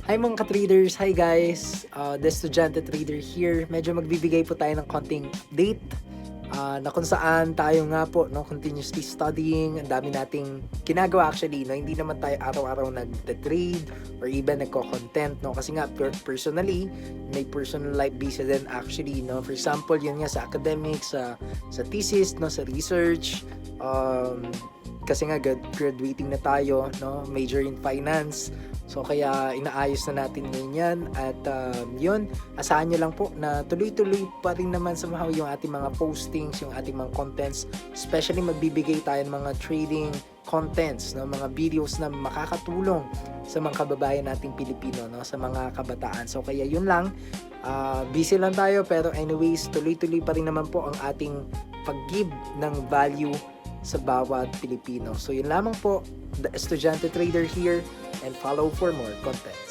Hi mga ka-traders! Hi guys! The Estudyante Trader here. Medyo magbibigay po tayo ng konting update na kung saan tayo nga po continuously studying. Ang dami nating ginagawa actually. Hindi naman tayo araw-araw nag-trade or even nagko-content. Kasi nga personally, may personal life busy din actually. For example, yun nga sa academics, sa thesis, sa research. Kasi nga graduating na tayo, major in finance. So kaya inaayos na natin ngayon yan at yun, asahan nyo lang po na tuloy-tuloy pa rin naman somehow yung ating mga postings, yung ating mga contents, especially magbibigay tayo ng mga trading contents, mga videos na makakatulong sa mga kababayan nating Pilipino, sa mga kabataan. So kaya yun lang, busy lang tayo pero anyways, tuloy-tuloy pa rin naman po ang ating pag-give ng value sa bawat Pilipino. So yun lamang po, the Estudyante Trader here, and follow for more contents.